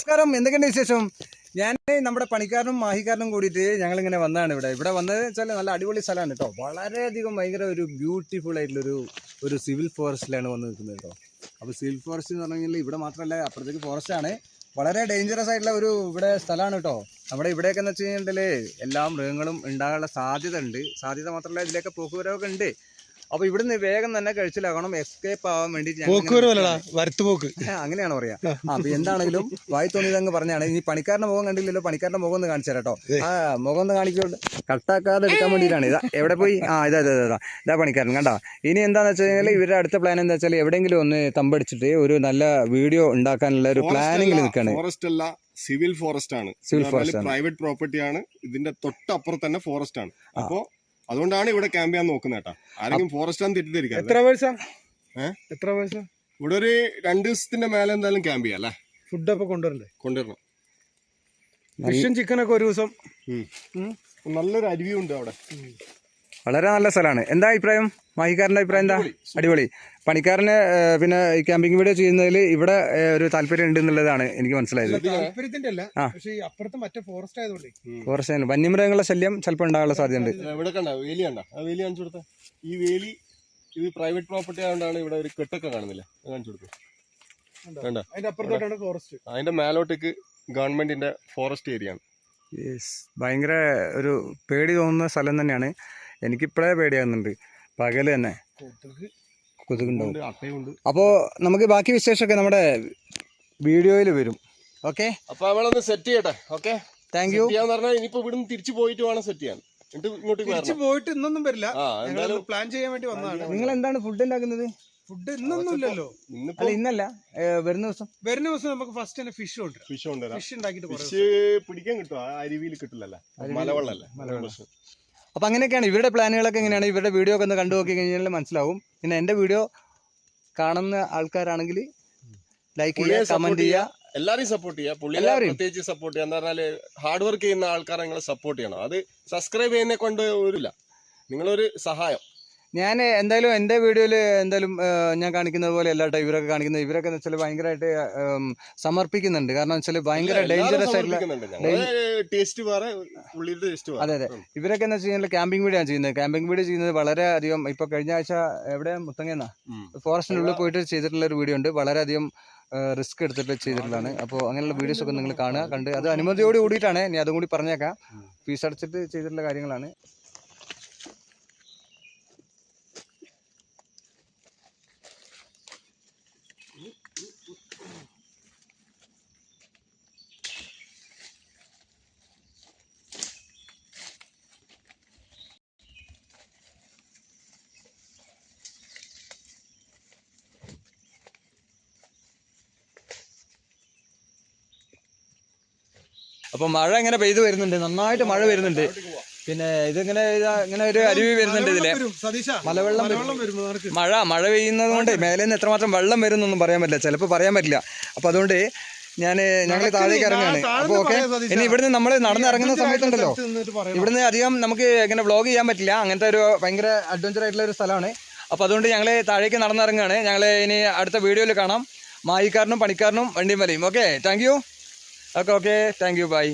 നമസ്കാരം, എന്തൊക്കെയുണ്ട് വിശേഷം? ഞാൻ നമ്മുടെ പണിക്കാരനും മാഹിക്കാരനും കൂടിയിട്ട് ഞങ്ങളിങ്ങനെ വന്നതാണ്. ഇവിടെ വന്നത് വെച്ചാൽ നല്ല അടിപൊളി സ്ഥലമാണ് കേട്ടോ. വളരെയധികം ഭയങ്കര ഒരു ബ്യൂട്ടിഫുൾ ആയിട്ടുള്ളൊരു സിവിൽ ഫോറസ്റ്റിലാണ് വന്ന് നിൽക്കുന്നത് കേട്ടോ. അപ്പോൾ സിവിൽ ഫോറസ്റ്റ് എന്ന് പറഞ്ഞു കഴിഞ്ഞാൽ ഇവിടെ മാത്രമല്ല, അപ്പുറത്തേക്ക് ഫോറസ്റ്റാണ്. വളരെ ഡേഞ്ചറസ് ആയിട്ടുള്ള ഇവിടെ സ്ഥലമാണ് കേട്ടോ. നമ്മുടെ ഇവിടെയൊക്കെ എന്ന് വെച്ച് കഴിഞ്ഞിട്ടുണ്ടെങ്കിൽ എല്ലാ മൃഗങ്ങളും ഉണ്ടാകാനുള്ള സാധ്യത ഉണ്ട്. സാധ്യത മാത്രമല്ല, ഇതിലേക്ക് പോക്കുവരവൊക്കെ ഉണ്ട്. അപ്പൊ ഇവിടുന്ന് വേഗം തന്നെ കഴിച്ചിലാകണം, എസ്കേപ്പ് ആവാൻ വേണ്ടിട്ട്. അങ്ങനെയാണ് പറയാ. അപ്പൊ എന്താണെങ്കിലും വായി തോന്നിയതങ്ങ് പറഞ്ഞാണ്. ഇനി പണിക്കാരന്റെ മുഖം കണ്ടില്ലല്ലോ, പണിക്കാരന്റെ മുഖം ഒന്ന് കാണിച്ചു തരാം കേട്ടോ. മുഖം ഒന്ന് കാണിക്കോട്ട് കട്ടാക്കാതെ എടുക്കാൻ വേണ്ടിയിട്ടാണ്. എവിടെ പോയി? ഇതാ പണിക്കാരൻ കണ്ടാ. ഇനി എന്താന്ന് വെച്ച് കഴിഞ്ഞാൽ ഇവരുടെ അടുത്ത പ്ലാൻ എന്താ വെച്ചാൽ എവിടെയെങ്കിലും ഒന്ന് തമ്പടിച്ചിട്ട് ഒരു നല്ല വീഡിയോ ഉണ്ടാക്കാനുള്ള ഒരു പ്ലാനിങ്ങിൽ നിൽക്കാണ്. ഫോറസ്റ്റ് അല്ല, സിവിൽ ഫോറസ്റ്റ് ആണ്. പ്രൈവറ്റ് പ്രോപ്പർട്ടി ആണ്. ഇതിന്റെ തൊട്ടപ്പുറത്ത് തന്നെ ഫോറസ്റ്റ് ആണ്. അപ്പോ അതുകൊണ്ടാണ് ഇവിടെ ക്യാമ്പ് ചെയ്യാൻ നോക്കുന്നത് കേട്ടോ. ആരെങ്കിലും ഫോറസ്റ്റ് ആണ് തെറ്റിദ്ധരിക്കാം. എത്ര പൈസ ഇവിടെ ഒരു 2 ദിവസത്തിന്റെ മേലെ എന്തായാലും ക്യാമ്പ് ചെയ്യാം അല്ലേ. ഫുഡൊക്കെ കൊണ്ടുവരണം. ഫിഷും ചിക്കനൊക്കെ ഒരു ദിവസം. നല്ലൊരു അരുവിയുണ്ട് അവിടെ. വളരെ നല്ല സ്ഥലമാണ്. എന്താ അഭിപ്രായം? മാഹിക്കാരന്റെ അഭിപ്രായം എന്താ? അടിപൊളി. പണിക്കാരന് പിന്നെ ഈ ക്യാമ്പിംഗ് വീഡിയോ ചെയ്യുന്നതിൽ ഇവിടെ ഒരു താല്പര്യം ഉണ്ട് എന്നുള്ളതാണ് എനിക്ക് മനസ്സിലായത്. താല്പര്യത്തിന്റെ അല്ല, പക്ഷേ അപ്പുറത്ത് മറ്റേ ഫോറസ്റ്റ് ആയതുകൊണ്ട് ഫോറസ്റ്റ് വന്യമൃഗങ്ങളുടെ ശല്യം ചിലപ്പോൾ ഉണ്ടാകാനുള്ള സാധ്യതയുണ്ട്. ഇവിടെ കണ്ട വേലി കണ്ട, ആ വേലി കാണിച്ചു കൊടുത്ത. ഈ വേലി ഇത് പ്രൈവറ്റ് പ്രോപ്പർട്ടി ആയതുകൊണ്ടാണ് ഇവിടെ ഒരു കെട്ടൊക്കെ കാണുന്നില്ല, കാണിച്ചു കൊടുക്കും. അതിന്റെ അപ്പുറത്തോട്ടാണ് ഫോറസ്റ്റ്. അതിന്റെ മേലോട്ടേക്ക് ഗവൺമെന്റിന്റെ ഫോറസ്റ്റ് ഏരിയ ആണ്. ഭയങ്കര ഒരു പേടി തോന്നുന്ന സ്ഥലം തന്നെയാണ്. എനിക്കിപ്പോഴേ പേടിയാകുന്നുണ്ട്. പകല് തന്നെ കൊതുകുണ്ടാവും. അപ്പോൾ നമുക്ക് ബാക്കി വിശേഷമൊക്കെ നമ്മുടെ വീഡിയോയിൽ വരും. ഓക്കെ, അപ്പൊ നമ്മളൊന്ന് സെറ്റ് ചെയ്യട്ടെ. Okay, thank U. ഇനിയിപ്പോ ഇവിടുന്ന് തിരിച്ചു പോയിട്ട് വേണം സെറ്റ് ചെയ്യാൻ. തിരിച്ചു പോയിട്ട് ഇന്നൊന്നും വരില്ല, പ്ലാൻ ചെയ്യാൻ വേണ്ടി വന്നതാണ്. നിങ്ങൾ എന്താണ് ഫുഡ് ഉണ്ടാക്കുന്നത്? ഫുഡ് ഇന്നൊന്നും ഇല്ലല്ലോ. ഇന്നല്ല, വരുന്ന ദിവസം നമുക്ക് ഫസ്റ്റ് തന്നെ ഫിഷ് കൊണ്ടുവരാം. ഫിഷ് ഉണ്ടാക്കിട്ട് പിടിക്കാൻ കിട്ടും. ആ അരുവിയിൽ കിട്ടില്ലല്ലോ, മലവെള്ളല്ലേ. അപ്പൊ അങ്ങനെയൊക്കെയാണ് ഇവരുടെ പ്ലാനുകളൊക്കെ. എങ്ങനെയാണ് ഇവരുടെ വീഡിയോ ഒക്കെ ഒന്ന് കണ്ടു നോക്കി കഴിഞ്ഞാൽ മനസ്സിലാവും. പിന്നെ എന്റെ വീഡിയോ കാണുന്ന ആൾക്കാരാണെങ്കിൽ ലൈക്ക് ചെയ്യുക, കമന്റ് ചെയ്യുക, എല്ലാവരെയും സപ്പോർട്ട് ചെയ്യുക. പുള്ളിയെ പ്രത്യേകിച്ച് സപ്പോർട്ട് ചെയ്യുക. എന്താ പറഞ്ഞാല് ഹാർഡ് വർക്ക് ചെയ്യുന്ന ആൾക്കാരെ നിങ്ങൾ സപ്പോർട്ട് ചെയ്യണം. അത് സബ്സ്ക്രൈബ് ചെയ്യുന്നതിനെ കൊണ്ട് ഒരില്ല, നിങ്ങളൊരു സഹായം. ഞാൻ എന്തായാലും എൻ്റെ വീഡിയോയിൽ എന്തായാലും ഞാൻ കാണിക്കുന്നത് പോലെ അല്ല കേട്ടോ ഇവരൊക്കെ കാണിക്കുന്നത്. ഇവരൊക്കെ എന്ന് വെച്ചാൽ ഭയങ്കരമായിട്ട് സമർപ്പിക്കുന്നുണ്ട്. കാരണം വെച്ചാൽ ഭയങ്കര ഡേഞ്ചറസ് ആയിട്ടുള്ള. അതെ അതെ, ഇവരൊക്കെ എന്ന് വെച്ച് കഴിഞ്ഞാൽ ക്യാമ്പിംഗ് വീഡിയോ ആണ് ചെയ്യുന്നത്. ക്യാമ്പിംഗ് വീഡിയോ ചെയ്യുന്നത് വളരെയധികം. ഇപ്പൊ കഴിഞ്ഞ ആഴ്ച എവിടെ മുത്തങ്ങയെന്നാ ഫോറസ്റ്റിനുള്ളിൽ പോയിട്ട് ചെയ്തിട്ടുള്ള ഒരു വീഡിയോ ഉണ്ട്. വളരെയധികം റിസ്ക് എടുത്തിട്ട് ചെയ്തിട്ടുള്ളതാണ്. അപ്പോൾ അങ്ങനെയുള്ള വീഡിയോസ് ഒക്കെ നിങ്ങൾ കാണുക. കണ്ട് അത് അനുമതിയോട് കൂടിയിട്ടാണ്. ഇനി അതും കൂടി പറഞ്ഞേക്കാം. ഫീസ് അടച്ചിട്ട് ചെയ്തിട്ടുള്ള കാര്യങ്ങളാണ്. അപ്പോൾ മഴ ഇങ്ങനെ പെയ്തു വരുന്നുണ്ട്, നന്നായിട്ട് മഴ വരുന്നുണ്ട്. പിന്നെ ഇതിങ്ങനെ ഇങ്ങനെ ഒരു അരുവി വരുന്നുണ്ട്. ഇതിലെ മലവെള്ളം മഴ പെയ്യുന്നത് കൊണ്ട് മേലെ നിന്ന് എത്രമാത്രം വെള്ളം വരും എന്നൊന്നും പറയാൻ പറ്റില്ല, ചിലപ്പോൾ പറയാൻ പറ്റില്ല. അപ്പോൾ അതുകൊണ്ട് ഞങ്ങൾ താഴേക്ക് ഇറങ്ങുകയാണ്. അപ്പോൾ ഓക്കെ, ഇനി ഇവിടുന്ന് നമ്മൾ നടന്നിറങ്ങുന്ന സമയത്തുണ്ടല്ലോ, ഇവിടുന്ന് അധികം നമുക്ക് ഇങ്ങനെ വ്ളോഗ് ചെയ്യാൻ പറ്റില്ല. അങ്ങനത്തെ ഒരു ഭയങ്കര അഡ്വഞ്ചർ ആയിട്ടുള്ള ഒരു സ്ഥലമാണ്. അപ്പോൾ അതുകൊണ്ട് ഞങ്ങൾ താഴേക്ക് നടന്നിറങ്ങുകയാണ്. ഞങ്ങൾ ഇനി അടുത്ത വീഡിയോയിൽ കാണാം. മാഹിക്കാരനും പണിക്കാരനും വണ്ടിയും വലയും. Okay, thank you. Okay, thank you, by.